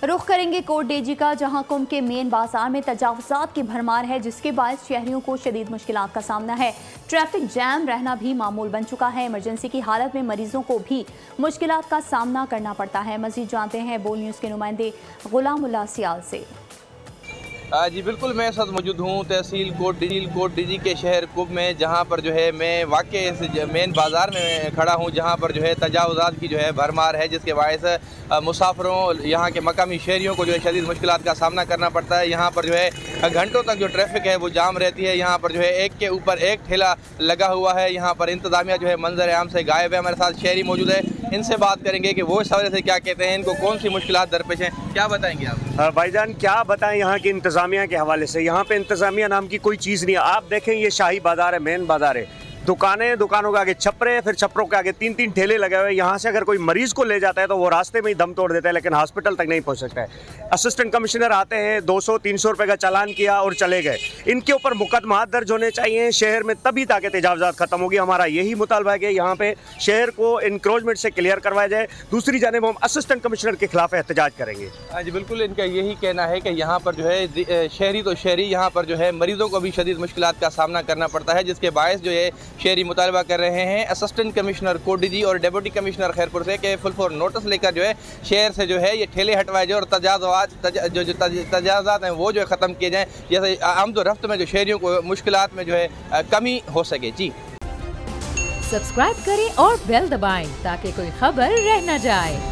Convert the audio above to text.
रुख करेंगे coat Daisy का, जहां कुंभ के मेन बाजार में तजावुजात की भरमार है, जिसके बायस शहरियों को शदीद मुश्किलात का सामना है। ट्रैफिक जैम रहना भी मामूल बन चुका है। इमरजेंसी की हालत में मरीजों को भी मुश्किलात का सामना करना पड़ता है। मजीद जानते हैं बोल न्यूज़ के नुमाइंदे गुलामुल्लाह सियाल से। जी बिल्कुल, मैं इस वक्त मौजूद हूँ तहसील कोट डीजी के शहर कुंभ में, जहाँ पर जो है मैं वाक़ई इस मेन बाज़ार में खड़ा हूँ, जहाँ पर जो है तजावुज़ात की जो है भरमार है, जिसके बायस मुसाफिरों, यहाँ के मकामी शहरियों को जो है शदीद मुश्किलात का सामना करना पड़ता है। यहाँ पर जो है घंटों तक जो ट्रैफिक है वो जाम रहती है। यहाँ पर जो है एक के ऊपर एक ठेला लगा हुआ है। यहाँ पर इंतज़ामिया जो है मंजर आम से गायब है। हमारे साथ शहरी मौजूद है, इनसे बात करेंगे कि वो इस हवाले से क्या कहते हैं, इनको कौन सी मुश्किलात दरपेश हैं। क्या बताएंगे आप? भाईजान क्या बताएं यहाँ की इंतज़ामिया के हवाले से। यहाँ पे इंतज़ामिया नाम की कोई चीज़ नहीं है। आप देखें, ये शाही बाज़ार है, मेन बाज़ार है, दुकानों के आगे छपरे, फिर छपरों के आगे 3-3 ठेले लगे हुए हैं। यहाँ से अगर कोई मरीज़ को ले जाता है तो वो रास्ते में ही दम तोड़ देता है, लेकिन हॉस्पिटल तक नहीं पहुँच सकता है। असिस्टेंट कमिश्नर आते हैं, 200-300 रुपये का चालान किया और चले गए। इनके ऊपर मुकदमा दर्ज होने चाहिए शहर में, तभी ताकि तजावुज़ात ख़त्म होगी। हमारा यही मुतालबा है कि यहाँ पे शहर को इंक्रोचमेंट से क्लियर करवाया जाए। दूसरी जानिब हम असिस्टेंट कमिश्नर के खिलाफ एहतजाज करेंगे। हाँ जी बिल्कुल, इनका यही कहना है कि यहाँ पर जो है शहरी तो शहरी, यहाँ पर जो है मरीज़ों को भी शदीद मुश्किलात का सामना करना पड़ता है, जिसके बायस जो है शहरी मुतालबा कर रहे हैं असिस्टेंट कमिश्नर कोट डीजी और डिप्टी कमिश्नर खैरपुर से कि फुल फॉर नोटिस लेकर जो है शहर से जो है ये ठेले हटवाए जाए और तजावुज़ात हैं वो जो है ख़त्म किए जाएँ, जैसे आमदो रफ्त में जो शहरियों को मुश्किलात में जो है कमी हो सके। जी सब्सक्राइब करें और बेल दबाएं ताकि कोई खबर रह न जाए।